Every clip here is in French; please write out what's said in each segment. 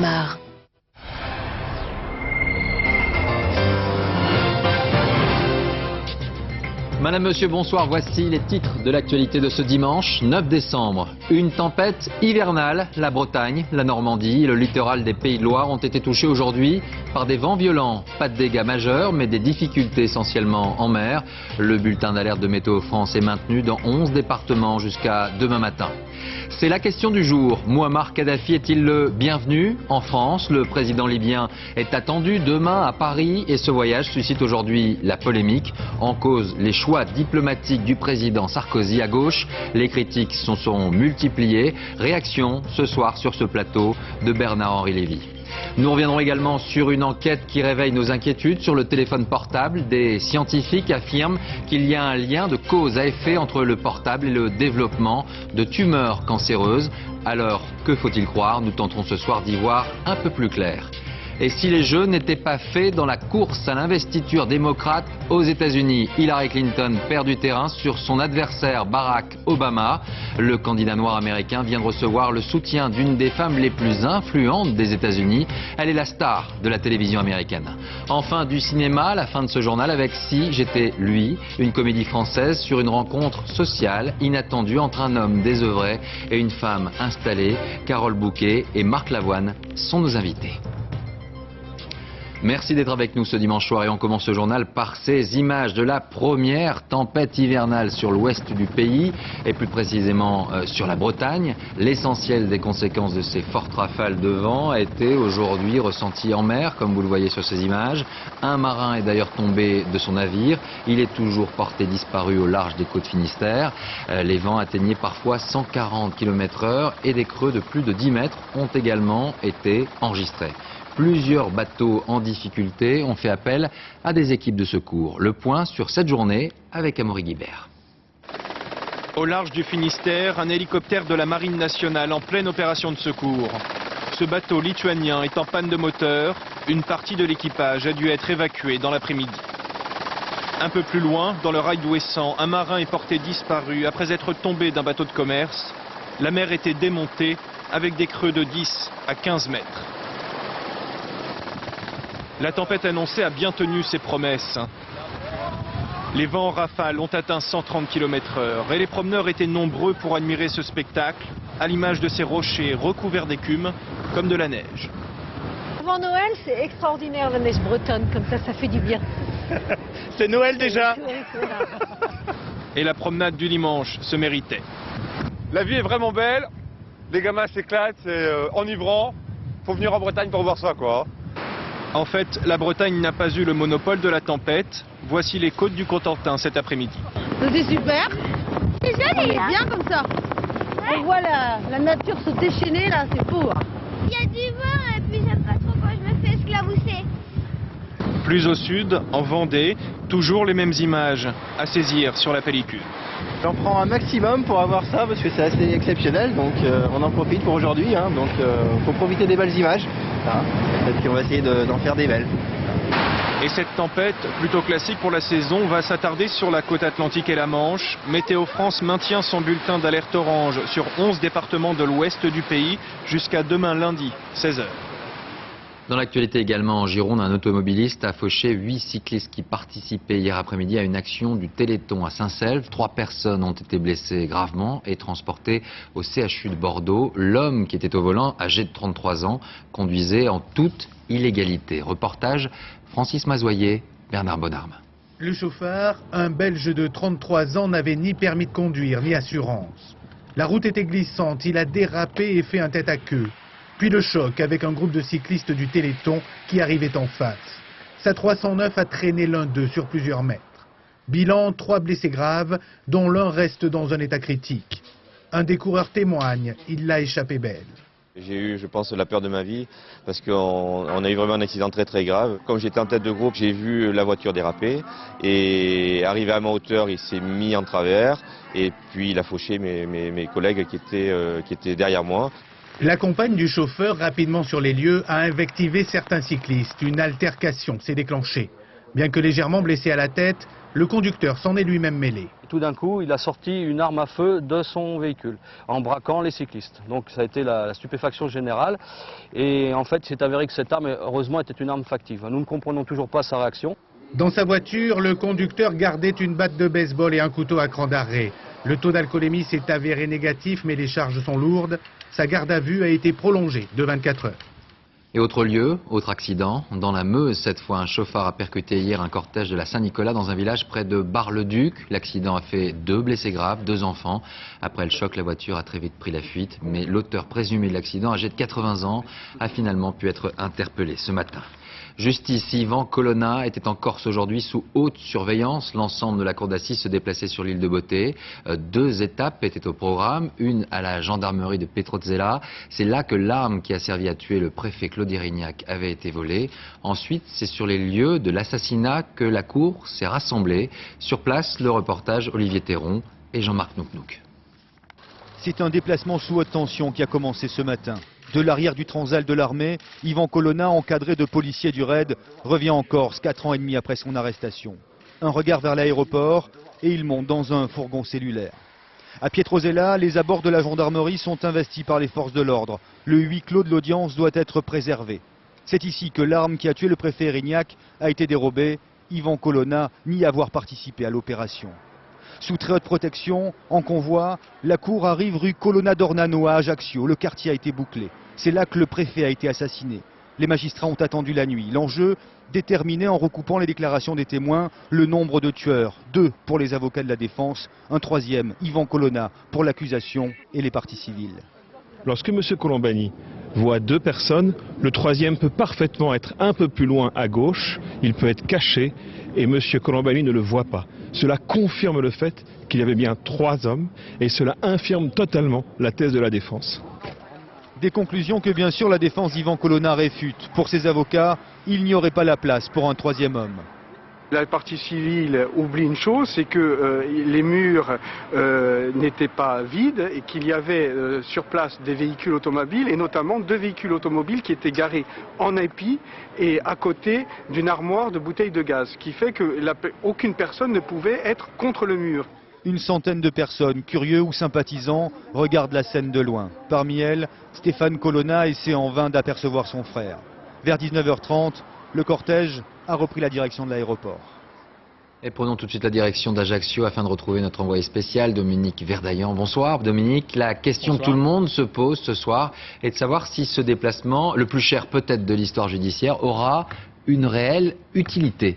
Marre. Madame, Monsieur, bonsoir. Voici les titres de l'actualité de ce dimanche 9 décembre. Une tempête hivernale. La Bretagne, la Normandie et le littoral des Pays de Loire ont été touchés aujourd'hui par des vents violents. Pas de dégâts majeurs, mais des difficultés essentiellement en mer. Le bulletin d'alerte de Météo France est maintenu dans 11 départements jusqu'à demain matin. C'est la question du jour. Mouammar Kadhafi est-il le bienvenu en France? Le président libyen est attendu demain à Paris et ce voyage suscite aujourd'hui la polémique. En cause, les choix diplomatiques du président Sarkozy à gauche. Les critiques sont multipliées. Réaction ce soir sur ce plateau de Bernard-Henri Lévy. Nous reviendrons également sur une enquête qui réveille nos inquiétudes sur le téléphone portable. Des scientifiques affirment qu'il y a un lien de cause à effet entre le portable et le développement de tumeurs cancéreuses. Alors, que faut-il croire? Nous tenterons ce soir d'y voir un peu plus clair. Et si les jeux n'étaient pas faits dans la course à l'investiture démocrate aux États-Unis, Hillary Clinton perd du terrain sur son adversaire Barack Obama. Le candidat noir américain vient de recevoir le soutien d'une des femmes les plus influentes des États-Unis. Elle est la star de la télévision américaine. Enfin, du cinéma, à la fin de ce journal avec Si j'étais lui, une comédie française sur une rencontre sociale inattendue entre un homme désœuvré et une femme installée. Carole Bouquet et Marc Lavoine sont nos invités. Merci d'être avec nous ce dimanche soir et on commence ce journal par ces images de la première tempête hivernale sur l'ouest du pays et plus précisément sur la Bretagne. L'essentiel des conséquences de ces fortes rafales de vent a été aujourd'hui ressenti en mer, comme vous le voyez sur ces images. Un marin est d'ailleurs tombé de son navire. Il est toujours porté disparu au large des côtes Finistère. Les vents atteignaient parfois 140 km/h et des creux de plus de 10 mètres ont également été enregistrés. Plusieurs bateaux en difficulté ont fait appel à des équipes de secours. Le point sur cette journée avec Amaury Guibert. Au large du Finistère, un hélicoptère de la Marine nationale en pleine opération de secours. Ce bateau lituanien est en panne de moteur. Une partie de l'équipage a dû être évacuée dans l'après-midi. Un peu plus loin, dans le rail d'Ouessant, un marin est porté disparu après être tombé d'un bateau de commerce. La mer était démontée avec des creux de 10 à 15 mètres. La tempête annoncée a bien tenu ses promesses. Les vents en rafale ont atteint 130 km/h et les promeneurs étaient nombreux pour admirer ce spectacle, à l'image de ces rochers recouverts d'écume comme de la neige. Avant Noël, c'est extraordinaire la neige bretonne, comme ça fait du bien. C'est Noël déjà. Et la promenade du dimanche se méritait. La vie est vraiment belle, les gamins s'éclatent, c'est enivrant. Faut venir en Bretagne pour voir ça, quoi. En fait, la Bretagne n'a pas eu le monopole de la tempête. Voici les côtes du Cotentin cet après-midi. C'est super. C'est On joli est là. bien comme ça. Ouais. On voit la nature se déchaîner là, c'est beau. Hein. Il y a du vent et puis j'aime pas trop quand je me fais esclabousser. Plus au sud, en Vendée, toujours les mêmes images à saisir sur la pellicule. J'en prends un maximum pour avoir ça parce que c'est assez exceptionnel, donc on en profite pour aujourd'hui, hein, donc faut profiter des belles images, hein, et puis on va essayer d'en faire des belles. Et cette tempête, plutôt classique pour la saison, va s'attarder sur la côte atlantique et la Manche. Météo France maintient son bulletin d'alerte orange sur 11 départements de l'ouest du pays jusqu'à demain lundi, 16h. Dans l'actualité également en Gironde, un automobiliste a fauché 8 cyclistes qui participaient hier après-midi à une action du Téléthon à Saint-Selve. 3 personnes ont été blessées gravement et transportées au CHU de Bordeaux. L'homme qui était au volant, âgé de 33 ans, conduisait en toute illégalité. Reportage Francis Mazoyer, Bernard Bonarme. Le chauffeur, un Belge de 33 ans, n'avait ni permis de conduire ni assurance. La route était glissante, il a dérapé et fait un tête à queue. Puis le choc avec un groupe de cyclistes du Téléthon qui arrivait en face. Sa 309 a traîné l'un d'eux sur plusieurs mètres. Bilan, 3 blessés graves, dont l'un reste dans un état critique. Un des coureurs témoigne, il l'a échappé belle. J'ai eu, je pense, la peur de ma vie parce qu'on a eu vraiment un accident très grave. Comme j'étais en tête de groupe, j'ai vu la voiture déraper et arrivé à ma hauteur, il s'est mis en travers et puis il a fauché mes collègues qui étaient derrière moi. La compagne du chauffeur, rapidement sur les lieux, a invectivé certains cyclistes. Une altercation s'est déclenchée. Bien que légèrement blessé à la tête, le conducteur s'en est lui-même mêlé. tout d'un coup, il a sorti une arme à feu de son véhicule, en braquant les cyclistes. Donc ça a été la stupéfaction générale. Et en fait, c'est avéré que cette arme, heureusement, était une arme factive. Nous ne comprenons toujours pas sa réaction. Dans sa voiture, le conducteur gardait une batte de baseball et un couteau à cran d'arrêt. Le taux d'alcoolémie s'est avéré négatif, mais les charges sont lourdes. Sa garde à vue a été prolongée de 24 heures. Et autre lieu, autre accident, dans la Meuse cette fois, un chauffard a percuté hier un cortège de la Saint-Nicolas dans un village près de Bar-le-Duc. L'accident a fait 2 blessés graves, 2 enfants. Après le choc, la voiture a très vite pris la fuite, mais l'auteur présumé de l'accident, âgé de 80 ans, a finalement pu être interpellé ce matin. Justice, Yvan Colonna était en Corse aujourd'hui sous haute surveillance. L'ensemble de la cour d'assises se déplaçait sur l'île de Beauté. 2 étapes étaient au programme, une à la gendarmerie de Petrozzella. C'est là que l'arme qui a servi à tuer le préfet Claude Érignac avait été volée. Ensuite, c'est sur les lieux de l'assassinat que la cour s'est rassemblée. Sur place, le reportage Olivier Théron et Jean-Marc Nouknouk. C'est un déplacement sous haute tension qui a commencé ce matin. De l'arrière du Transal de l'armée, Yvan Colonna, encadré de policiers du RAID, revient en Corse 4 ans et demi après son arrestation. Un regard vers l'aéroport et il monte dans un fourgon cellulaire. À Pietrozella, les abords de la gendarmerie sont investis par les forces de l'ordre. Le huis clos de l'audience doit être préservé. C'est ici que l'arme qui a tué le préfet Érignac a été dérobée. Yvan Colonna nie avoir participé à l'opération. Sous très haute protection, en convoi, la cour arrive rue Colonna d'Ornano à Ajaccio. Le quartier a été bouclé. C'est là que le préfet a été assassiné. Les magistrats ont attendu la nuit. L'enjeu, déterminer en recoupant les déclarations des témoins le nombre de tueurs. 2 pour les avocats de la défense, un 3e, Yvan Colonna, pour l'accusation et les parties civiles. Lorsque M. Colombani voit 2 personnes, le 3e peut parfaitement être un peu plus loin à gauche, il peut être caché et M. Colombani ne le voit pas. Cela confirme le fait qu'il y avait bien 3 hommes et cela infirme totalement la thèse de la défense. Des conclusions que bien sûr la défense d'Yvan Colonna réfute. Pour ses avocats, il n'y aurait pas la place pour un 3e homme. La partie civile oublie une chose, c'est que les murs n'étaient pas vides et qu'il y avait sur place des véhicules automobiles et notamment 2 véhicules automobiles qui étaient garés en épi et à côté d'une armoire de bouteilles de gaz, ce qui fait qu'aucune personne ne pouvait être contre le mur. Une centaine de personnes, curieux ou sympathisants, regardent la scène de loin. Parmi elles, Stéphane Colonna essaie en vain d'apercevoir son frère. Vers 19h30, le cortège a repris la direction de l'aéroport. Et prenons tout de suite la direction d'Ajaccio afin de retrouver notre envoyé spécial, Dominique Verdaillan. Bonsoir Dominique. La question que tout le monde se pose ce soir est de savoir si ce déplacement, le plus cher peut-être de l'histoire judiciaire, aura une réelle utilité.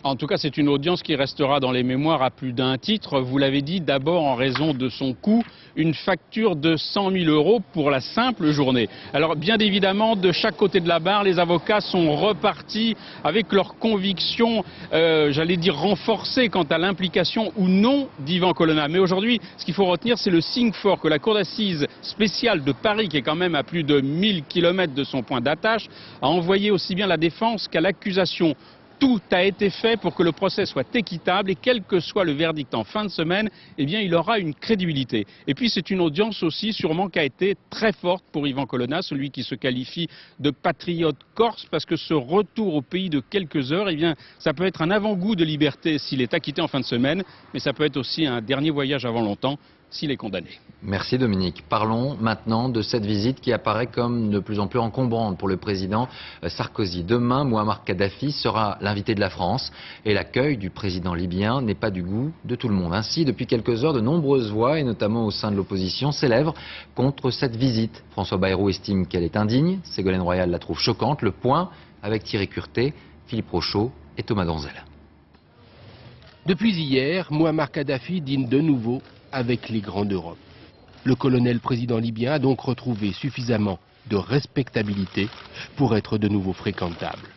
En tout cas, c'est une audience qui restera dans les mémoires à plus d'un titre. Vous l'avez dit, d'abord en raison de son coût, une facture de 100 000 € pour la simple journée. Alors bien évidemment, de chaque côté de la barre, les avocats sont repartis avec leurs convictions, j'allais dire renforcées quant à l'implication ou non d'Yvan Colonna. Mais aujourd'hui, ce qu'il faut retenir, c'est le signe fort que la Cour d'assises spéciale de Paris, qui est quand même à plus de 1000 km de son point d'attache, a envoyé aussi bien la défense qu'à l'accusation. Tout a été fait pour que le procès soit équitable et quel que soit le verdict en fin de semaine, eh bien, il aura une crédibilité. Et puis c'est une audience aussi sûrement qui a été très forte pour Yvan Colonna, celui qui se qualifie de patriote corse, parce que ce retour au pays de quelques heures, eh bien, ça peut être un avant-goût de liberté s'il est acquitté en fin de semaine, mais ça peut être aussi un dernier voyage avant longtemps s'il est condamné. Merci Dominique. Parlons maintenant de cette visite qui apparaît comme de plus en plus encombrante pour le président Sarkozy. Demain, Mouammar Kadhafi sera l'invité de la France et l'accueil du président libyen n'est pas du goût de tout le monde. Ainsi, depuis quelques heures, de nombreuses voix, et notamment au sein de l'opposition, s'élèvent contre cette visite. François Bayrou estime qu'elle est indigne, Ségolène Royal la trouve choquante. Le point avec Thierry Curté, Philippe Rochaud et Thomas Donzel. Depuis hier, Mouammar Kadhafi dîne de nouveau avec les grands d'Europe. Le colonel président libyen a donc retrouvé suffisamment de respectabilité pour être de nouveau fréquentable.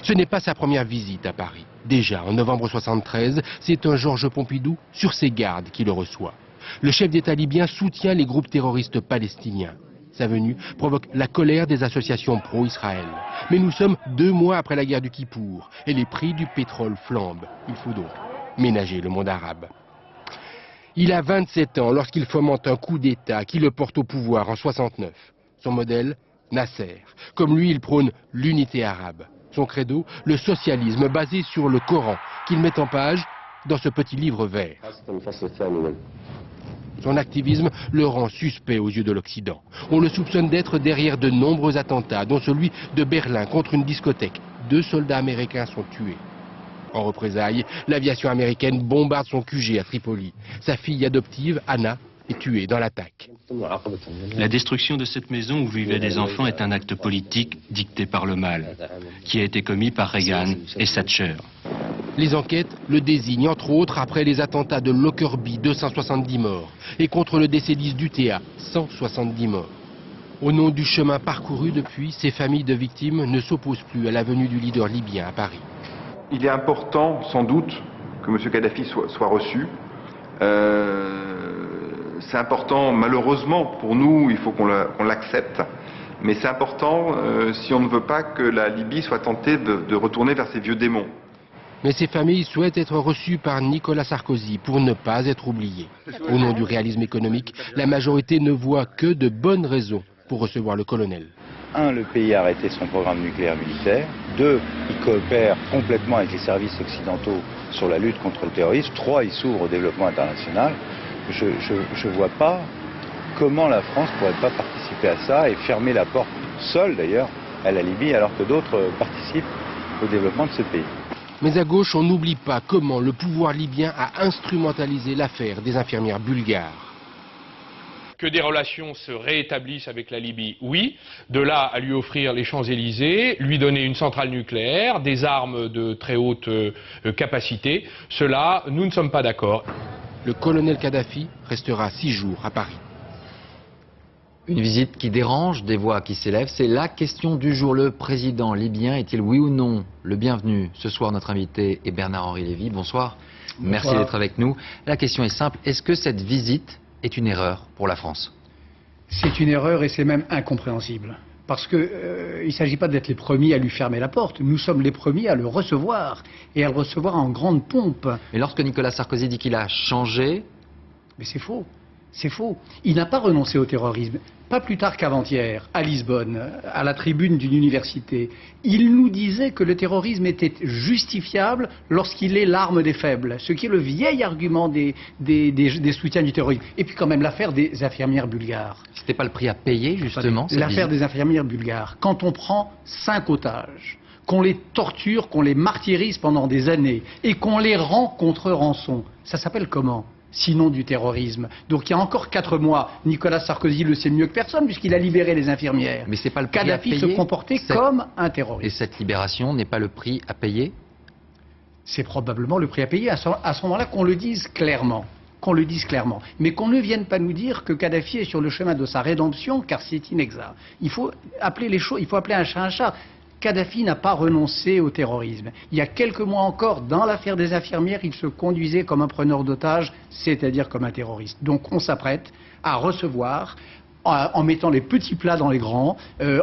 Ce n'est pas sa première visite à Paris. Déjà, en novembre 1973, c'est un Georges Pompidou sur ses gardes qui le reçoit. Le chef d'État libyen soutient les groupes terroristes palestiniens. Sa venue provoque la colère des associations pro-Israël. Mais nous sommes 2 mois après la guerre du Kippour et les prix du pétrole flambent. Il faut donc ménager le monde arabe. Il a 27 ans lorsqu'il fomente un coup d'État qui le porte au pouvoir en 69. Son modèle, Nasser. Comme lui, il prône l'unité arabe. Son credo, le socialisme basé sur le Coran, qu'il met en page dans ce petit livre vert. Son activisme le rend suspect aux yeux de l'Occident. On le soupçonne d'être derrière de nombreux attentats, dont celui de Berlin contre une discothèque. 2 soldats américains sont tués. En représailles, l'aviation américaine bombarde son QG à Tripoli. Sa fille adoptive, Anna, est tuée dans l'attaque. La destruction de cette maison où vivaient des enfants est un acte politique dicté par le mal, qui a été commis par Reagan et Thatcher. Les enquêtes le désignent entre autres après les attentats de Lockerbie, 270 morts, et contre le DC-10 d'UTA, 170 morts. Au nom du chemin parcouru depuis, ces familles de victimes ne s'opposent plus à la venue du leader libyen à Paris. Il est important, sans doute, que M. Kadhafi soit reçu. C'est important, malheureusement, pour nous, il faut qu'on l'accepte. Mais c'est important si on ne veut pas que la Libye soit tentée de retourner vers ses vieux démons. Mais ces familles souhaitent être reçues par Nicolas Sarkozy pour ne pas être oubliées. Au nom du réalisme économique, la majorité ne voit que de bonnes raisons pour recevoir le colonel. 1, le pays a arrêté son programme nucléaire militaire. 2, il coopère complètement avec les services occidentaux sur la lutte contre le terrorisme. 3, il s'ouvre au développement international. Je ne vois pas comment la France ne pourrait pas participer à ça et fermer la porte, seule d'ailleurs, à la Libye, alors que d'autres participent au développement de ce pays. Mais à gauche, on n'oublie pas comment le pouvoir libyen a instrumentalisé l'affaire des infirmières bulgares. Que des relations se rétablissent avec la Libye, oui. De là à lui offrir les Champs-Élysées, lui donner une centrale nucléaire, des armes de très haute capacité, cela, nous ne sommes pas d'accord. Le colonel Kadhafi restera 6 jours à Paris. Une visite qui dérange, des voix qui s'élèvent, c'est la question du jour. Le président libyen est-il oui ou non le bienvenu? Ce soir, notre invité est Bernard-Henri Lévy. Bonsoir. Merci d'être avec nous. La question est simple, est-ce que cette visite est une erreur pour la France? C'est une erreur et c'est même incompréhensible. Parce qu'il ne s'agit pas d'être les premiers à lui fermer la porte. Nous sommes les premiers à le recevoir et à le recevoir en grande pompe. Et lorsque Nicolas Sarkozy dit qu'il a changé... Mais c'est faux. C'est faux. Il n'a pas renoncé au terrorisme. Pas plus tard qu'avant-hier, à Lisbonne, à la tribune d'une université, il nous disait que le terrorisme était justifiable lorsqu'il est l'arme des faibles, ce qui est le vieil argument des soutiens du terrorisme. Et puis quand même l'affaire des infirmières bulgares. C'était pas le prix à payer, justement? L'affaire des infirmières bulgares. Quand on prend 5 otages, qu'on les torture, qu'on les martyrise pendant des années, et qu'on les rend contre rançon, ça s'appelle comment ? Sinon du terrorisme. Donc il y a encore 4 mois, Nicolas Sarkozy le sait mieux que personne puisqu'il a libéré les infirmières. Mais c'est pas le prix à payer. Kadhafi se comportait comme un terroriste. Et cette libération n'est pas le prix à payer? C'est probablement le prix à payer à ce moment-là qu'on le dise clairement. Qu'on le dise clairement. Mais qu'on ne vienne pas nous dire que Kadhafi est sur le chemin de sa rédemption car c'est inexact. Il faut appeler les choses, il faut appeler un chat un chat. Kadhafi n'a pas renoncé au terrorisme. Il y a quelques mois encore, dans l'affaire des infirmières, il se conduisait comme un preneur d'otages, c'est-à-dire comme un terroriste. Donc on s'apprête à recevoir, en mettant les petits plats dans les grands,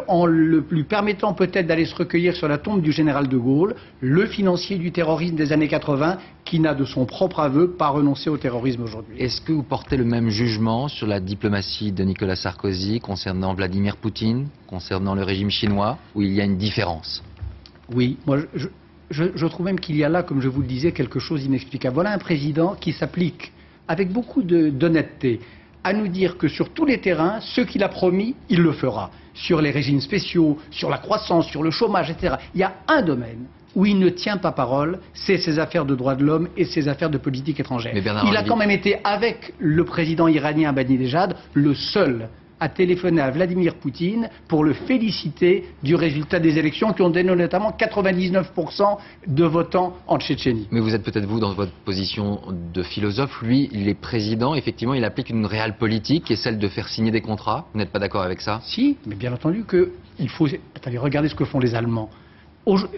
en lui permettant peut-être d'aller se recueillir sur la tombe du général de Gaulle, le financier du terrorisme des années 80, qui n'a de son propre aveu pas renoncé au terrorisme aujourd'hui. Est-ce que vous portez le même jugement sur la diplomatie de Nicolas Sarkozy concernant Vladimir Poutine, concernant le régime chinois, où il y a une différence? Oui, moi je trouve même qu'il y a là, comme je vous le disais, quelque chose d'inexplicable. Voilà un président qui s'applique avec beaucoup d'honnêteté à nous dire que sur tous les terrains, ce qu'il a promis, il le fera. Sur les régimes spéciaux, sur la croissance, sur le chômage, etc. Il y a un domaine où il ne tient pas parole, c'est ses affaires de droits de l'homme et ses affaires de politique étrangère. Il a quand même été, avec le président iranien Ahmadinejad, le seul à téléphoner à Vladimir Poutine pour le féliciter du résultat des élections qui ont donné notamment 99% de votants en Tchétchénie. Mais vous êtes peut-être vous dans votre position de philosophe. Lui, il est président. Effectivement, il applique une réelle politique qui est celle de faire signer des contrats. Vous n'êtes pas d'accord avec ça? Si, mais bien entendu qu'il faut... Attendez, regardez ce que font les Allemands.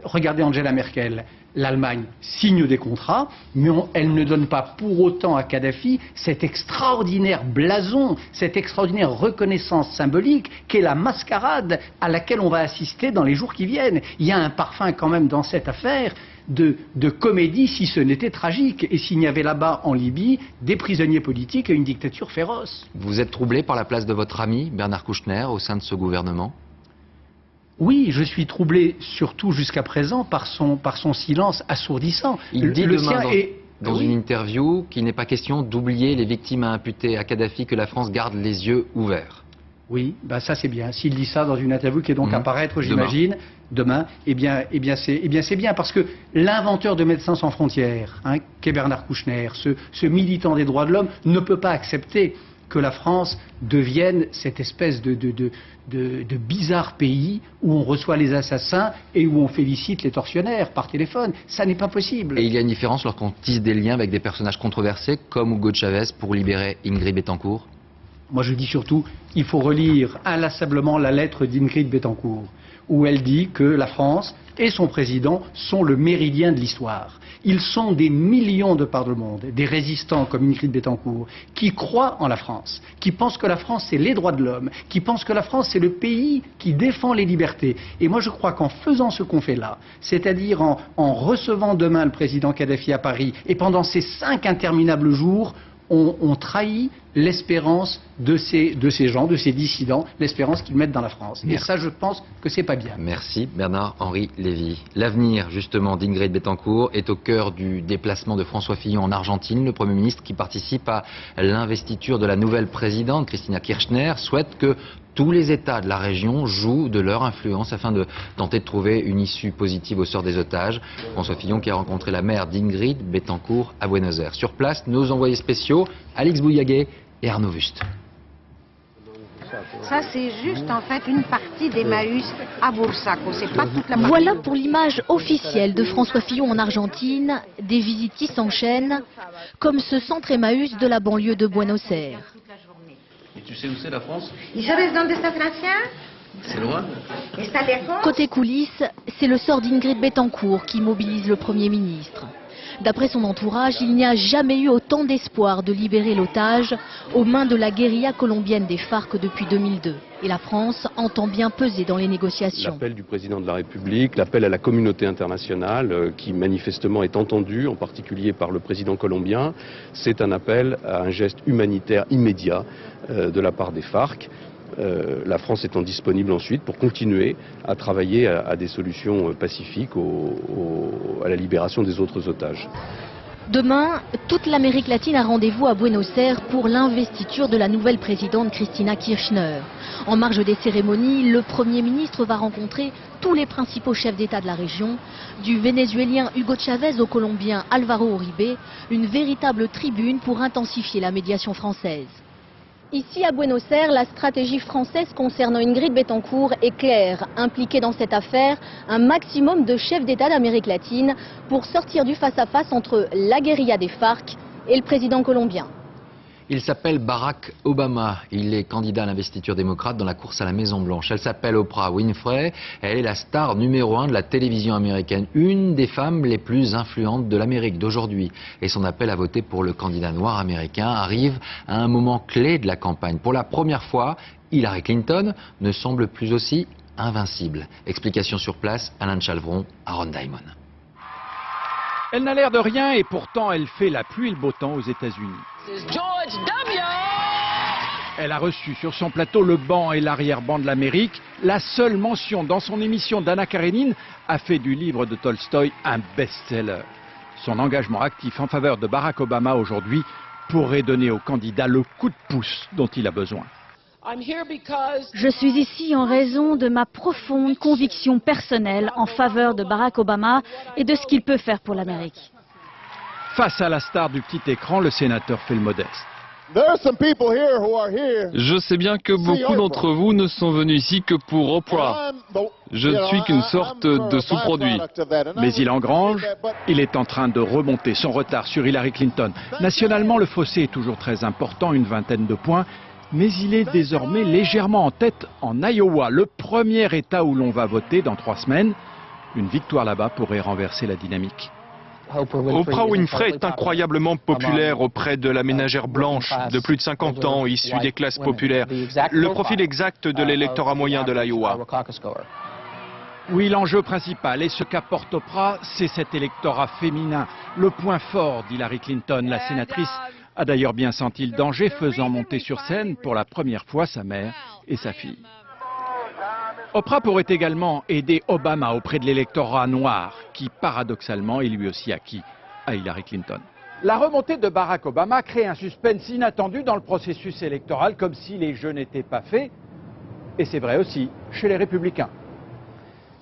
Regardez Angela Merkel, l'Allemagne signe des contrats, mais elle ne donne pas pour autant à Kadhafi cet extraordinaire blason, cette extraordinaire reconnaissance symbolique qu'est la mascarade à laquelle on va assister dans les jours qui viennent. Il y a un parfum quand même dans cette affaire de comédie si ce n'était tragique, et s'il n'y avait là-bas en Libye des prisonniers politiques et une dictature féroce. Vous êtes troublé par la place de votre ami Bernard Kouchner au sein de ce gouvernement? Oui, je suis troublé surtout jusqu'à présent par son silence assourdissant. Il dit le demain sien dans... est dans une interview qu'il n'est pas question d'oublier les victimes à imputer à Kadhafi, que la France garde les yeux ouverts. Oui, bah ça c'est bien. S'il dit ça dans une interview qui est donc à paraître, j'imagine, demain, eh bien c'est bien, parce que l'inventeur de Médecins sans frontières, qu'est Bernard Kouchner, ce militant des droits de l'homme, ne peut pas accepter que la France devienne cette espèce de bizarre pays où on reçoit les assassins et où on félicite les tortionnaires par téléphone. Ça n'est pas possible. Et il y a une différence lorsqu'on tisse des liens avec des personnages controversés comme Hugo Chavez pour libérer Ingrid Betancourt. Moi je dis surtout, il faut relire inlassablement la lettre d'Ingrid Betancourt, où elle dit que la France et son président sont le méridien de l'histoire. Ils sont des millions de par le monde, des résistants comme Ingrid Betancourt, qui croient en la France, qui pensent que la France c'est les droits de l'homme, qui pensent que la France c'est le pays qui défend les libertés. Et moi je crois qu'en faisant ce qu'on fait là, c'est-à-dire en recevant demain le président Kadhafi à Paris, et pendant ces 5 interminables jours, on trahit l'espérance de ces gens, de ces dissidents, l'espérance qu'ils mettent dans la France. Et ça, je pense que c'est pas bien. Merci Bernard-Henri Lévy. L'avenir, justement, d'Ingrid Betancourt est au cœur du déplacement de François Fillon en Argentine. Le Premier ministre, qui participe à l'investiture de la nouvelle présidente, Cristina Kirchner, souhaite que tous les États de la région jouent de leur influence afin de tenter de trouver une issue positive au sort des otages. François Fillon qui a rencontré la mère d'Ingrid Betancourt à Buenos Aires. Sur place, nos envoyés spéciaux, Alix Bouillaguet et Arnaud Wust. Ça, c'est juste en fait une partie d'Emmaüs à Bursaco. C'est pas toute la partie. Voilà pour l'image officielle de François Fillon en Argentine. Des visites qui s'enchaînent, comme ce centre Emmaüs de la banlieue de Buenos Aires. Et tu sais où c'est la France? ¿Y sabes dónde está Francia? C'est loin. Está lejos. Côté coulisses, c'est le sort d'Ingrid Betancourt qui mobilise le Premier ministre. D'après son entourage, il n'y a jamais eu autant d'espoir de libérer l'otage aux mains de la guérilla colombienne des FARC depuis 2002. Et la France entend bien peser dans les négociations. L'appel du président de la République, l'appel à la communauté internationale, qui manifestement est entendu, en particulier par le président colombien, c'est un appel à un geste humanitaire immédiat de la part des FARC. La France étant disponible ensuite pour continuer à travailler à des solutions pacifiques à la libération des autres otages. Demain, toute l'Amérique latine a rendez-vous à Buenos Aires pour l'investiture de la nouvelle présidente Cristina Kirchner. En marge des cérémonies, le Premier ministre va rencontrer tous les principaux chefs d'État de la région, du Vénézuélien Hugo Chavez au Colombien Álvaro Uribe, une véritable tribune pour intensifier la médiation française. Ici à Buenos Aires, la stratégie française concernant Ingrid Betancourt est claire. Impliquée dans cette affaire, un maximum de chefs d'État d'Amérique latine pour sortir du face-à-face entre la guérilla des FARC et le président colombien. Il s'appelle Barack Obama. Il est candidat à l'investiture démocrate dans la course à la Maison-Blanche. Elle s'appelle Oprah Winfrey. Elle est la star numéro 1 de la télévision américaine. Une des femmes les plus influentes de l'Amérique d'aujourd'hui. Et son appel à voter pour le candidat noir américain arrive à un moment clé de la campagne. Pour la première fois, Hillary Clinton ne semble plus aussi invincible. Explication sur place, Alain Chalvron, Aaron Diamond. Elle n'a l'air de rien et pourtant elle fait la pluie et le beau temps aux États-Unis. Elle a reçu sur son plateau le banc et l'arrière-ban de l'Amérique. La seule mention dans son émission d'Anna Karenine a fait du livre de Tolstoï un best-seller. Son engagement actif en faveur de Barack Obama aujourd'hui pourrait donner au candidat le coup de pouce dont il a besoin. Je suis ici en raison de ma profonde conviction personnelle en faveur de Barack Obama et de ce qu'il peut faire pour l'Amérique. Face à la star du petit écran, le sénateur fait le modeste. Je sais bien que beaucoup d'entre vous ne sont venus ici que pour Oprah. Je ne suis qu'une sorte de sous-produit. Mais il engrange, il est en train de remonter son retard sur Hillary Clinton. Nationalement, le fossé est toujours très important, une vingtaine de points. Mais il est désormais légèrement en tête en Iowa, le premier État où l'on va voter dans 3 semaines. Une victoire là-bas pourrait renverser la dynamique. Oprah Winfrey est incroyablement populaire auprès de la ménagère blanche de plus de 50 ans, issue des classes populaires. Le profil exact de l'électorat moyen de l'Iowa. Oui, l'enjeu principal et ce qu'apporte Oprah, c'est cet électorat féminin. Le point fort d'Hillary Clinton, la sénatrice, a d'ailleurs bien senti le danger, faisant monter sur scène pour la première fois sa mère et sa fille. Oprah pourrait également aider Obama auprès de l'électorat noir, qui paradoxalement est lui aussi acquis à Hillary Clinton. La remontée de Barack Obama crée un suspense inattendu dans le processus électoral, comme si les jeux n'étaient pas faits. Et c'est vrai aussi chez les Républicains.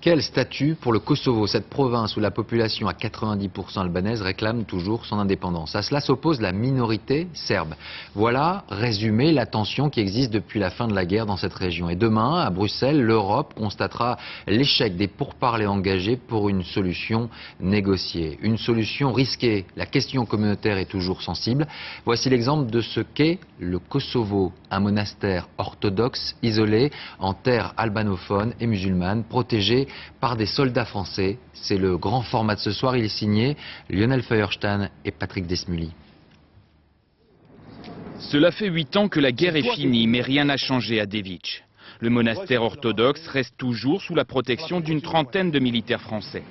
Quel statut pour le Kosovo? Cette province où la population à 90% albanaise réclame toujours son indépendance. À cela s'oppose la minorité serbe. Voilà, résumé, la tension qui existe depuis la fin de la guerre dans cette région. Et demain, à Bruxelles, l'Europe constatera l'échec des pourparlers engagés pour une solution négociée. Une solution risquée. La question communautaire est toujours sensible. Voici l'exemple de ce qu'est le Kosovo, un monastère orthodoxe isolé en terre albanophone et musulmane, protégé par des soldats français. C'est le grand format de ce soir. Il est signé Lionel Feuerstein et Patrick Desmully. Cela fait 8 ans que la guerre est finie, mais rien n'a changé à Devic. Le monastère orthodoxe reste toujours sous la protection d'une trentaine de militaires français.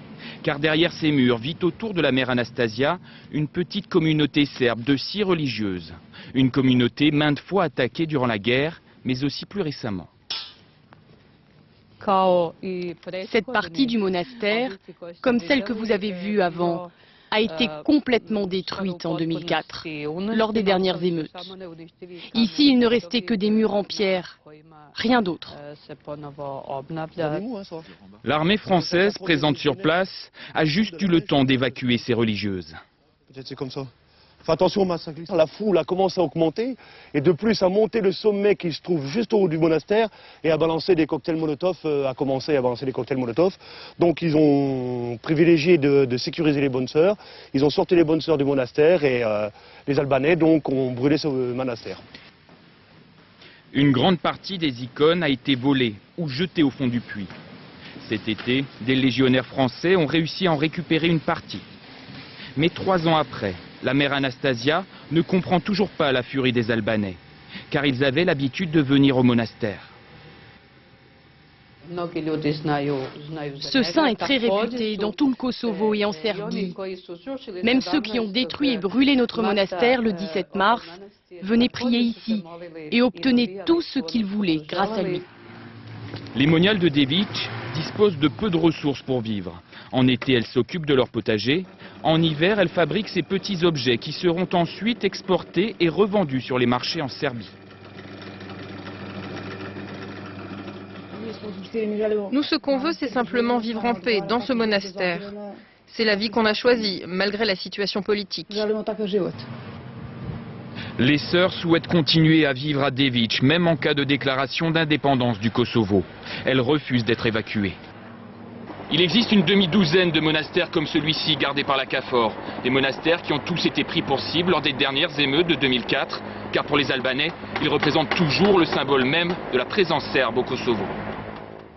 Car derrière ces murs vit autour de la mère Anastasia une petite communauté serbe de 6 religieuses. Une communauté maintes fois attaquée durant la guerre, mais aussi plus récemment. Cette partie du monastère, comme celle que vous avez vue avant, a été complètement détruite en 2004, lors des dernières émeutes. Ici, il ne restait que des murs en pierre, rien d'autre. L'armée française présente sur place a juste eu le temps d'évacuer ces religieuses. C'est comme ça. Fais attention au massacre. La foule a commencé à augmenter et de plus à monter le sommet qui se trouve juste au haut du monastère et à balancer des cocktails Molotov, Donc ils ont privilégié de sécuriser les bonnes sœurs. Ils ont sorti les bonnes sœurs du monastère et les Albanais donc ont brûlé ce monastère. Une grande partie des icônes a été volée ou jetée au fond du puits. Cet été, des légionnaires français ont réussi à en récupérer une partie. Mais 3 ans après, la mère Anastasia ne comprend toujours pas la furie des Albanais, car ils avaient l'habitude de venir au monastère. Ce saint est très réputé dans tout le Kosovo et en Serbie. Même ceux qui ont détruit et brûlé notre monastère le 17 mars venaient prier ici et obtenaient tout ce qu'ils voulaient grâce à lui. Les moniales de Devic disposent de peu de ressources pour vivre. En été, elles s'occupent de leur potager. En hiver, elles fabriquent ces petits objets qui seront ensuite exportés et revendus sur les marchés en Serbie. Nous, ce qu'on veut, c'est simplement vivre en paix dans ce monastère. C'est la vie qu'on a choisie, malgré la situation politique. Les sœurs souhaitent continuer à vivre à Devic, même en cas de déclaration d'indépendance du Kosovo. Elles refusent d'être évacuées. Il existe une demi-douzaine de monastères comme celui-ci, gardés par la KFOR. Des monastères qui ont tous été pris pour cible lors des dernières émeutes de 2004, car pour les Albanais, ils représentent toujours le symbole même de la présence serbe au Kosovo.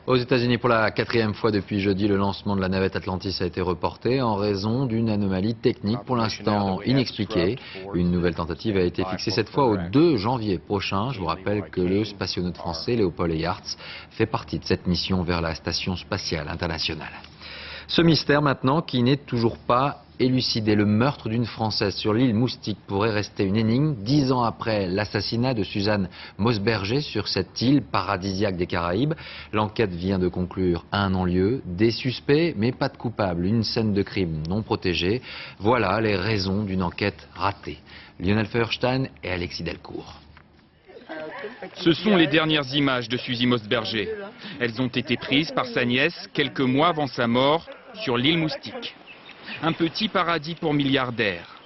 Aux États-Unis, pour la 4e fois depuis jeudi, le lancement de la navette Atlantis a été reporté en raison d'une anomalie technique pour l'instant inexpliquée. Une nouvelle tentative a été fixée cette fois au 2 janvier prochain. Je vous rappelle que le spationaute français Léopold Eyarts fait partie de cette mission vers la Station spatiale internationale. Ce mystère maintenant qui n'est toujours pas élucidé. Le meurtre d'une Française sur l'île Moustique pourrait rester une énigme 10 ans après l'assassinat de Suzanne Mosberger sur cette île paradisiaque des Caraïbes. L'enquête vient de conclure à un non-lieu. Des suspects, mais pas de coupables. Une scène de crime non protégée. Voilà les raisons d'une enquête ratée. Lionel Feuerstein et Alexis Delcourt. Ce sont les dernières images de Suzy Mosberger. Elles ont été prises par sa nièce quelques mois avant sa mort sur l'île Moustique. Un petit paradis pour milliardaires.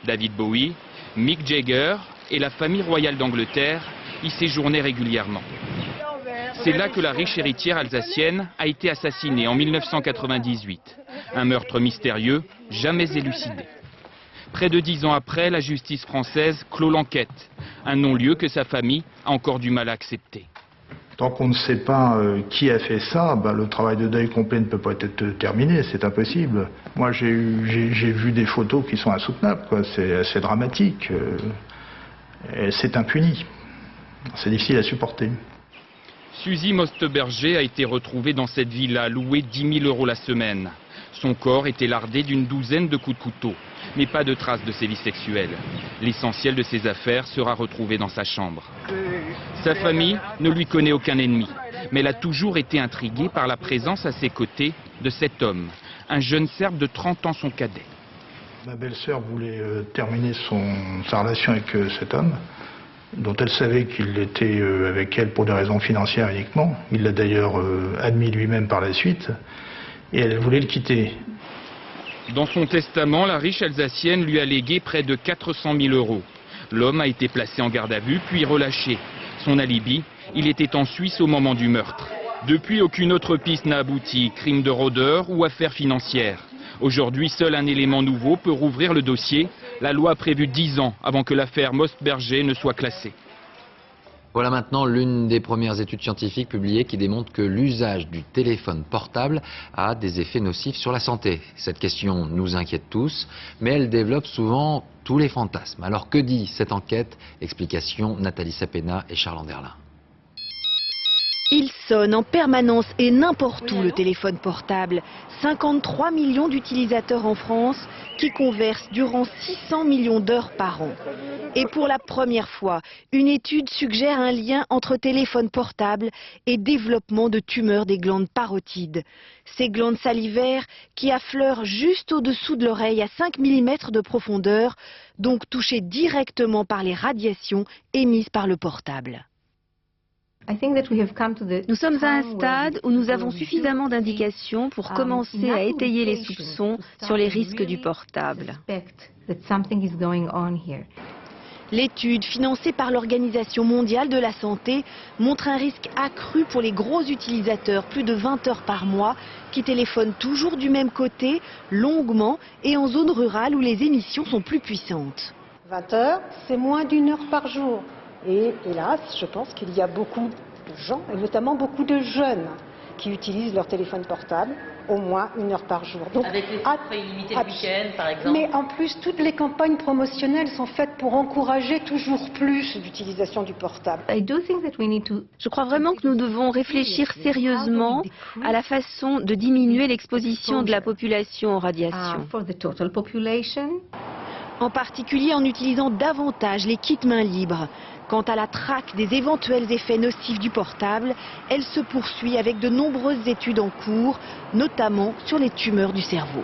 David Bowie, Mick Jagger et la famille royale d'Angleterre y séjournaient régulièrement. C'est là que la riche héritière alsacienne a été assassinée en 1998. Un meurtre mystérieux, jamais élucidé. Près de 10 ans après, la justice française clôt l'enquête. Un non-lieu que sa famille a encore du mal à accepter. Tant qu'on ne sait pas qui a fait ça, le travail de deuil complet ne peut pas être terminé, c'est impossible. Moi j'ai vu des photos qui sont insoutenables, c'est dramatique, c'est impuni, c'est difficile à supporter. Suzy Mosberger a été retrouvée dans cette villa louée 10 000 € la semaine. Son corps était lardé d'une douzaine de coups de couteau, mais pas de traces de sévices sexuels. L'essentiel de ses affaires sera retrouvé dans sa chambre. Sa famille ne lui connaît aucun ennemi, mais elle a toujours été intriguée par la présence à ses côtés de cet homme, un jeune Serbe de 30 ans son cadet. Ma belle-sœur voulait terminer sa relation avec cet homme, dont elle savait qu'il était avec elle pour des raisons financières uniquement. Il l'a d'ailleurs admis lui-même par la suite, et elle voulait le quitter. Dans son testament, la riche Alsacienne lui a légué près de 400 000 €. L'homme a été placé en garde à vue, puis relâché. Son alibi, il était en Suisse au moment du meurtre. Depuis, aucune autre piste n'a abouti, crime de rôdeur ou affaire financière. Aujourd'hui, seul un élément nouveau peut rouvrir le dossier. La loi a prévu 10 ans avant que l'affaire Mostberger ne soit classée. Voilà maintenant l'une des premières études scientifiques publiées qui démontre que l'usage du téléphone portable a des effets nocifs sur la santé. Cette question nous inquiète tous, mais elle développe souvent tous les fantasmes. Alors que dit cette enquête? Explication Nathalie Sapena et Charles Anderlin. Il sonne en permanence et n'importe où le téléphone portable. 53 millions d'utilisateurs en France qui conversent durant 600 millions d'heures par an. Et pour la première fois, une étude suggère un lien entre téléphone portable et développement de tumeurs des glandes parotides. Ces glandes salivaires qui affleurent juste au-dessous de l'oreille à 5 mm de profondeur, donc touchées directement par les radiations émises par le portable. Nous sommes à un stade où nous avons suffisamment d'indications pour commencer à étayer les soupçons sur les risques du portable. L'étude, financée par l'Organisation mondiale de la santé, montre un risque accru pour les gros utilisateurs, plus de 20 heures par mois, qui téléphonent toujours du même côté, longuement et en zone rurale où les émissions sont plus puissantes. 20 heures, c'est moins d'1 heure par jour. Et hélas, je pense qu'il y a beaucoup de gens, et notamment beaucoup de jeunes, qui utilisent leur téléphone portable au moins 1 heure par jour. Donc, avec les titres illimités le week-end, par exemple. Mais en plus, toutes les campagnes promotionnelles sont faites pour encourager toujours plus d'utilisation du portable. Je crois vraiment que nous devons réfléchir sérieusement à la façon de diminuer l'exposition de la population aux radiations. En particulier en utilisant davantage les kits mains libres. Quant à la traque des éventuels effets nocifs du portable, elle se poursuit avec de nombreuses études en cours, notamment sur les tumeurs du cerveau.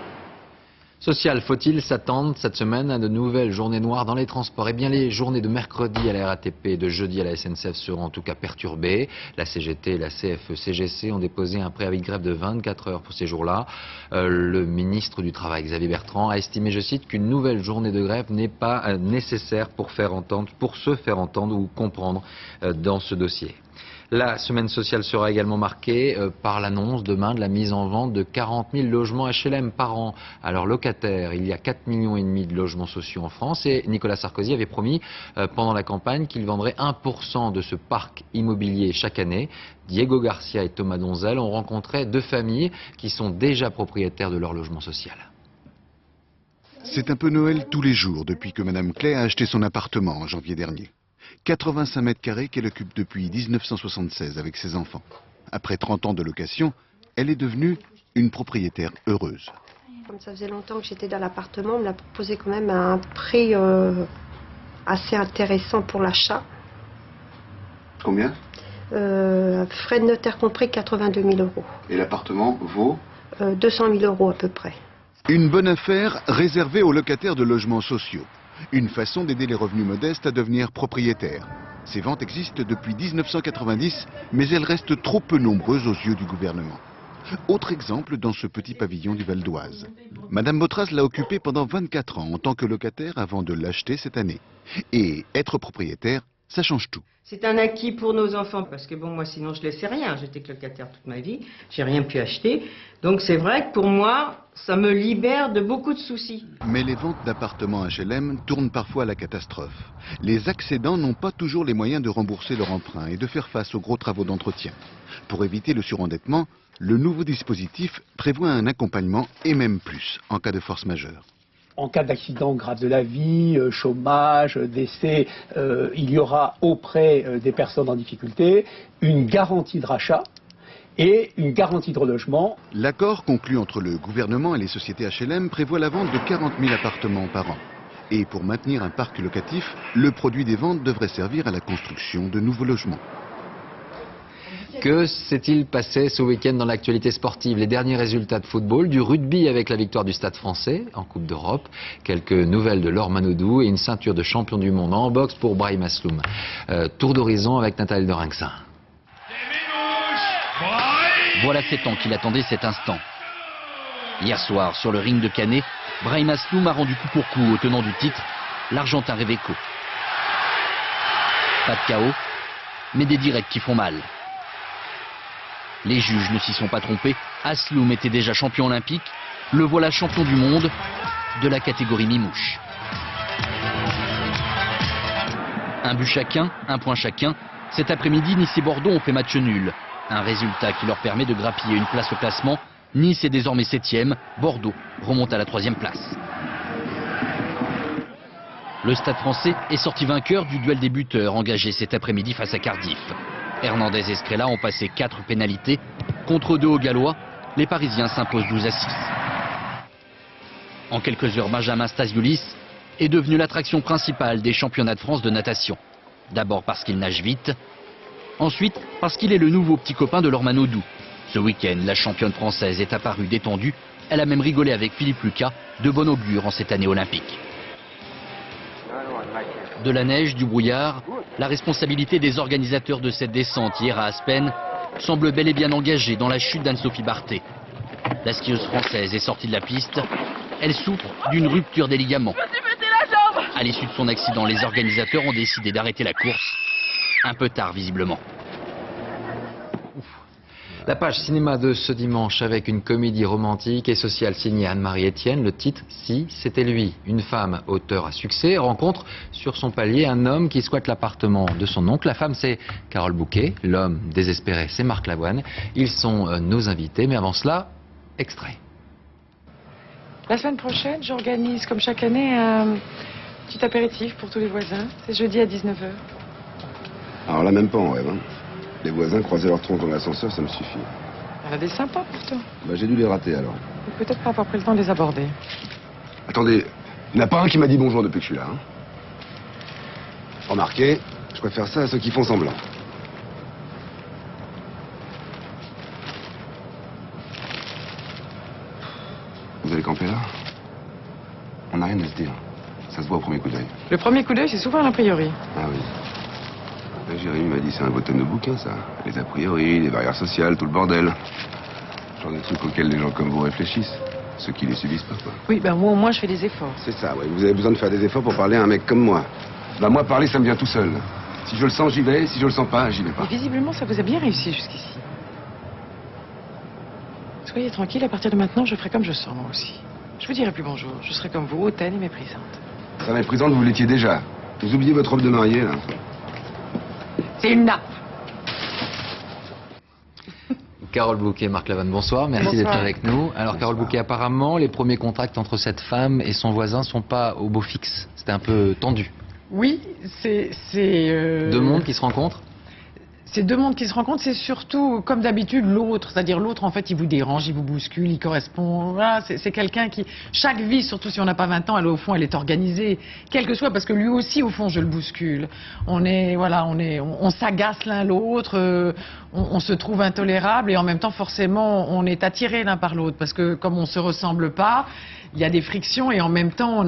Social, faut-il s'attendre cette semaine à de nouvelles journées noires dans les transports? Eh bien, les journées de mercredi à la RATP et de jeudi à la SNCF seront en tout cas perturbées. La CGT et la CFE-CGC ont déposé un préavis de grève de 24 heures pour ces jours-là. Le ministre du Travail, Xavier Bertrand, a estimé, je cite, qu'une nouvelle journée de grève n'est pas nécessaire pour se faire entendre ou comprendre dans ce dossier. La semaine sociale sera également marquée par l'annonce demain de la mise en vente de 40 000 logements HLM par an. Alors locataires, il y a 4,5 millions de logements sociaux en France et Nicolas Sarkozy avait promis pendant la campagne qu'il vendrait 1% de ce parc immobilier chaque année. Diego Garcia et Thomas Donzel ont rencontré 2 familles qui sont déjà propriétaires de leur logement social. C'est un peu Noël tous les jours depuis que Madame Clay a acheté son appartement en janvier dernier. 85 mètres carrés qu'elle occupe depuis 1976 avec ses enfants. Après 30 ans de location, elle est devenue une propriétaire heureuse. Comme ça faisait longtemps que j'étais dans l'appartement, on me l'a proposé quand même à un prix assez intéressant pour l'achat. Combien Frais de notaire compris, 82 000 €. Et l'appartement vaut 200 000 € à peu près. Une bonne affaire réservée aux locataires de logements sociaux. Une façon d'aider les revenus modestes à devenir propriétaires. Ces ventes existent depuis 1990, mais elles restent trop peu nombreuses aux yeux du gouvernement. Autre exemple dans ce petit pavillon du Val d'Oise. Madame Botras l'a occupé pendant 24 ans en tant que locataire avant de l'acheter cette année. Et être propriétaire, ça change tout. C'est un acquis pour nos enfants, parce que bon, moi sinon je laissais rien, j'étais locataire toute ma vie, j'ai rien pu acheter. Donc c'est vrai que pour moi, ça me libère de beaucoup de soucis. Mais les ventes d'appartements HLM tournent parfois à la catastrophe. Les accédants n'ont pas toujours les moyens de rembourser leur emprunt et de faire face aux gros travaux d'entretien. Pour éviter le surendettement, le nouveau dispositif prévoit un accompagnement et même plus en cas de force majeure. En cas d'accident grave de la vie, chômage, décès, il y aura auprès des personnes en difficulté une garantie de rachat et une garantie de relogement. L'accord conclu entre le gouvernement et les sociétés HLM prévoit la vente de 40 000 appartements par an. Et pour maintenir un parc locatif, le produit des ventes devrait servir à la construction de nouveaux logements. Que s'est-il passé ce week-end dans l'actualité sportive? Les derniers résultats de football, du rugby avec la victoire du Stade français en Coupe d'Europe, quelques nouvelles de Laure Manodou et une ceinture de champion du monde en boxe pour Brahim Asloum. Tour d'horizon avec Nathalie Dorinxin. Voilà 7 ans qu'il attendait cet instant. Hier soir, sur le ring de Canet, Brahim Asloum a rendu coup pour coup au tenant du titre, l'Argentin Reveco. Pas de chaos, mais des directs qui font mal. Les juges ne s'y sont pas trompés. Asloum était déjà champion olympique. Le voilà champion du monde de la catégorie mi-mouche. Un but chacun, un point chacun. Cet après-midi, Nice et Bordeaux ont fait match nul. Un résultat qui leur permet de grappiller une place au classement. Nice est désormais 7e. Bordeaux remonte à la 3e place. Le Stade français est sorti vainqueur du duel des buteurs engagé cet après-midi face à Cardiff. Hernandez et Scrella ont passé 4 pénalités. Contre 2 aux Gallois, les Parisiens s'imposent 12-6. En quelques heures, Benjamin Stasioulis est devenu l'attraction principale des championnats de France de natation. D'abord parce qu'il nage vite, ensuite parce qu'il est le nouveau petit copain de Laure Manodou. Ce week-end, la championne française est apparue détendue. Elle a même rigolé avec Philippe Lucas, de bon augure en cette année olympique. De la neige, du brouillard, la responsabilité des organisateurs de cette descente hier à Aspen semble bel et bien engagée dans la chute d'Anne-Sophie Barthé. La skieuse française est sortie de la piste. Elle souffre d'une rupture des ligaments. À l'issue de son accident, les organisateurs ont décidé d'arrêter la course. Un peu tard, visiblement. La page cinéma de ce dimanche avec une comédie romantique et sociale signée Anne-Marie Etienne. Le titre, Si c'était lui. Une femme auteure à succès rencontre sur son palier un homme qui squatte l'appartement de son oncle. La femme, c'est Carole Bouquet. L'homme désespéré, c'est Marc Lavoine. Ils sont nos invités, mais avant cela, extrait. La semaine prochaine, j'organise, comme chaque année, un petit apéritif pour tous les voisins. C'est jeudi à 19h. Alors là, même pas en rêve, hein. Les voisins croiser leur tronc dans l'ascenseur, ça me suffit. Il y en a des sympas pourtant. Bah j'ai dû les rater alors. Ou peut-être pas avoir pris le temps de les aborder. Attendez, il n'y en a pas un qui m'a dit bonjour depuis que je suis là. Hein. Remarquez, je préfère ça à ceux qui font semblant. Vous allez camper là? On n'a rien à se dire. Ça se voit au premier coup d'œil. Le premier coup d'œil, c'est souvent l'a priori. Ah oui. Jérémy m'a dit c'est un beau thème de bouquin, ça. Les a priori, les barrières sociales, tout le bordel. Genre de trucs auxquels les gens comme vous réfléchissent. Ceux qui les subissent pas, quoi. Oui, ben moi au moins je fais des efforts. C'est ça, ouais. Vous avez besoin de faire des efforts pour parler à un mec comme moi. Bah moi, parler, ça me vient tout seul. Si je le sens, j'y vais. Si je le sens pas, j'y vais pas. Et visiblement, ça vous a bien réussi jusqu'ici. Soyez tranquille, à partir de maintenant, je ferai comme je sens, moi aussi. Je vous dirai plus bonjour. Je serai comme vous, hautaine et méprisante. Ça méprisante, vous l'étiez déjà. Vous oubliez votre robe de mariée, là. C'est une nappe. Carole Bouquet, Marc Lavoine, bonsoir. Merci d'être avec nous. Alors, Carole Bouquet, apparemment, les premiers contacts entre cette femme et son voisin sont pas au beau fixe. C'était un peu tendu. Oui, c'est... Deux mondes qui se rencontrent? C'est deux mondes qui se rencontrent, c'est surtout, comme d'habitude, l'autre. C'est-à-dire l'autre, en fait, il vous dérange, il vous bouscule, il correspond. Voilà, c'est quelqu'un qui... Chaque vie, surtout si on n'a pas 20 ans, elle, au fond, elle est organisée. Quel que soit, parce que lui aussi, au fond, je le bouscule. On s'agace l'un l'autre, on se trouve intolérable et en même temps, forcément, on est attiré l'un par l'autre. Parce que comme on se ressemble pas, il y a des frictions et en même temps,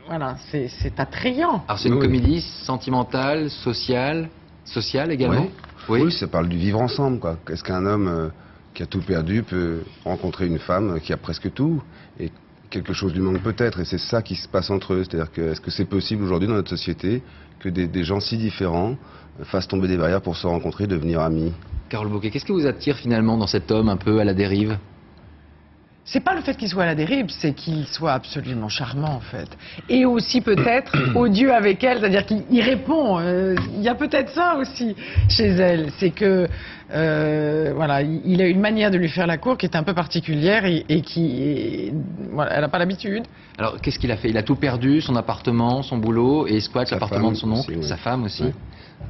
voilà, c'est attrayant. Alors, c'est une comédie sentimentale, sociale également? Ouais. Oui, ça parle du vivre ensemble, quoi. Est-ce qu'un homme qui a tout perdu peut rencontrer une femme qui a presque tout et quelque chose lui manque peut-être, et c'est ça qui se passe entre eux. C'est-à-dire que est-ce que c'est possible aujourd'hui dans notre société que des gens si différents fassent tomber des barrières pour se rencontrer, devenir amis? Carole Bouquet, qu'est-ce qui vous attire finalement dans cet homme un peu à la dérive? C'est pas le fait qu'il soit à la dérive, c'est qu'il soit absolument charmant en fait. Et aussi peut-être odieux avec elle, c'est-à-dire qu'il répond. Il y a peut-être ça aussi chez elle, c'est que voilà, il a une manière de lui faire la cour qui est un peu particulière et qui, voilà, elle n'a pas l'habitude. Alors qu'est-ce qu'il a fait? Il a tout perdu, son appartement, son boulot, et il squatte l'appartement de son oncle, sa femme aussi. Oui.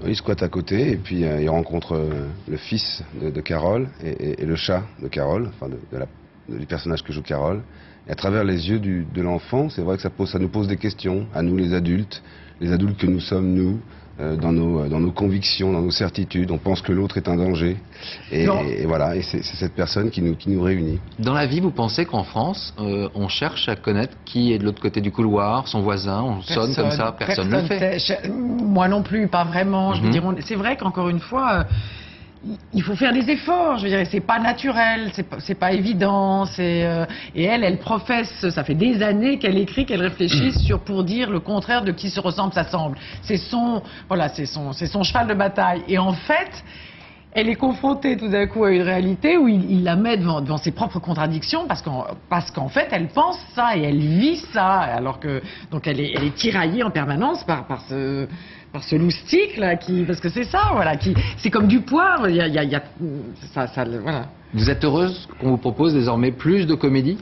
Oui, il squatte à côté et puis il rencontre le fils de Carole et le chat de Carole, enfin du personnage que joue Carole. Et à travers les yeux de l'enfant, c'est vrai que ça nous pose des questions, à nous les adultes que nous sommes, nous, dans nos convictions, dans nos certitudes. On pense que l'autre est un danger. Et voilà, et c'est cette personne qui nous réunit. Dans la vie, vous pensez qu'en France, on cherche à connaître qui est de l'autre côté du couloir, son voisin, on sonne comme ça, personne ne le fait. Moi non plus, pas vraiment. Je veux dire, c'est vrai qu'encore une fois, il faut faire des efforts. Je veux dire, c'est pas naturel, c'est pas évident. Et elle professe. Ça fait des années qu'elle écrit, qu'elle réfléchit pour dire le contraire de qui se ressemble s'assemble. C'est son cheval de bataille. Et en fait, elle est confrontée tout d'un coup à une réalité où il la met devant ses propres contradictions parce qu'en fait, elle pense ça et elle vit ça. Alors que donc elle est tiraillée en permanence par ce loustic là parce que c'est ça, voilà, c'est comme du poivre. Il y a voilà. Vous êtes heureuse qu'on vous propose désormais plus de comédie?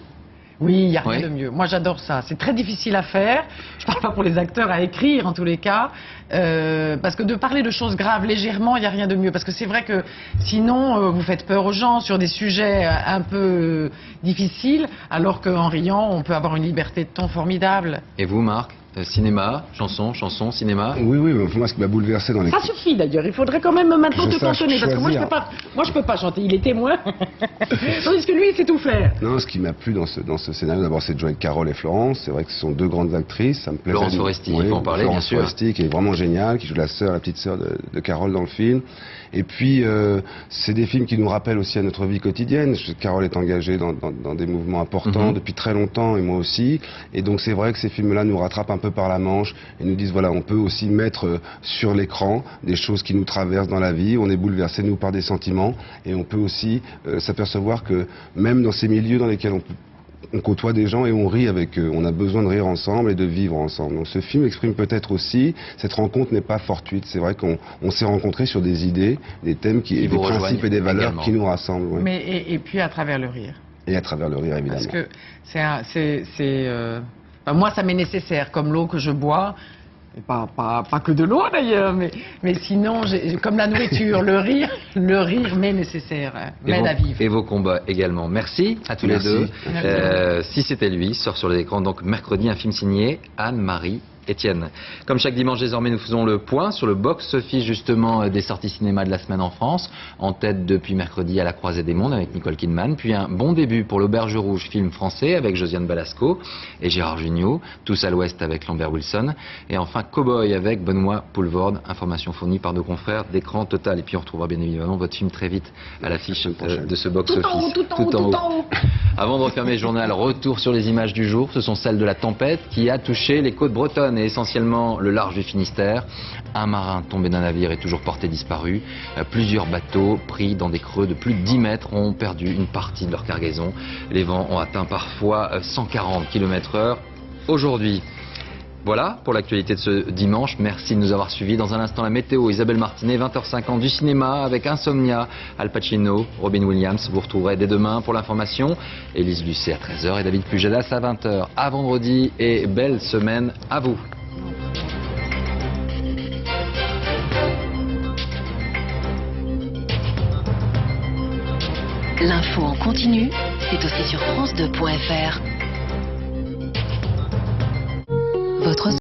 Oui, il n'y a rien de mieux. Moi, j'adore ça. C'est très difficile à faire. Je ne parle pas pour les acteurs, à écrire en tous les cas. Parce que de parler de choses graves légèrement, il n'y a rien de mieux. Parce que c'est vrai que sinon, vous faites peur aux gens sur des sujets un peu difficiles, alors qu'en riant, on peut avoir une liberté de ton formidable. Et vous, Marc? Cinéma, chanson, cinéma. Oui, moi ce qui m'a bouleversé dans les... Ça suffit d'ailleurs, il faudrait quand même maintenant te cantonner, parce que moi je peux pas chanter, il est témoin, tandis que lui il sait tout faire. Non, ce qui m'a plu dans ce scénario, d'abord c'est de jouer avec Carole et Florence, c'est vrai que ce sont deux grandes actrices, ça me plaît. Florence Foresti, il faut en parler bien sûr. Florence Foresti qui est vraiment géniale, qui joue la petite sœur de Carole dans le film. Et puis, c'est des films qui nous rappellent aussi à notre vie quotidienne. Carole est engagée dans des mouvements importants depuis très longtemps, et moi aussi. Et donc, c'est vrai que ces films-là nous rattrapent un peu par la manche et nous disent, voilà, on peut aussi mettre sur l'écran des choses qui nous traversent dans la vie. On est bouleversé, nous, par des sentiments. Et on peut aussi s'apercevoir que même dans ces milieux dans lesquels on côtoie des gens et on rit avec eux. On a besoin de rire ensemble et de vivre ensemble. Donc ce film exprime peut-être aussi, cette rencontre n'est pas fortuite. C'est vrai qu'on s'est rencontrés sur des idées, des thèmes, des principes et des valeurs qui nous rassemblent. Ouais. Mais et puis à travers le rire. Et à travers le rire, évidemment. Parce que moi, ça m'est nécessaire, comme l'eau que je bois. Pas que de l'eau d'ailleurs, mais sinon, comme la nourriture, le rire m'est nécessaire, m'aide à vivre. Et vos combats également. Merci à tous les deux. Si c'était lui, sort sur les écrans donc mercredi, un film signé Anne-Marie Etienne. Comme chaque dimanche désormais, nous faisons le point sur le box-office justement des sorties cinéma de la semaine en France. En tête depuis mercredi à la Croisée des Mondes avec Nicole Kidman. Puis un bon début pour l'Auberge Rouge, film français avec Josiane Balasco et Gérard Jugnot. Tous à l'Ouest avec Lambert Wilson. Et enfin Cowboy avec Benoît Poulvorde. Information fournie par nos confrères d'Écran Total. Et puis on retrouvera bien évidemment votre film très vite à l'affiche de ce box-office. Tout en haut. Avant de refermer le journal, retour sur les images du jour. Ce sont celles de la tempête qui a touché les côtes bretonnes et essentiellement le large du Finistère. Un marin tombé d'un navire est toujours porté disparu. Plusieurs bateaux pris dans des creux de plus de 10 mètres ont perdu une partie de leur cargaison. Les vents ont atteint parfois 140 km/h aujourd'hui. Voilà pour l'actualité de ce dimanche. Merci de nous avoir suivis. Dans un instant, la météo, Isabelle Martinet, 20h50 du cinéma avec Insomnia, Al Pacino, Robin Williams. Vous retrouverez dès demain pour l'information. Élise Lucet à 13h et David Pujadas à 20h. À vendredi et belle semaine à vous. L'info en continu, c'est aussi sur France2.fr. Votre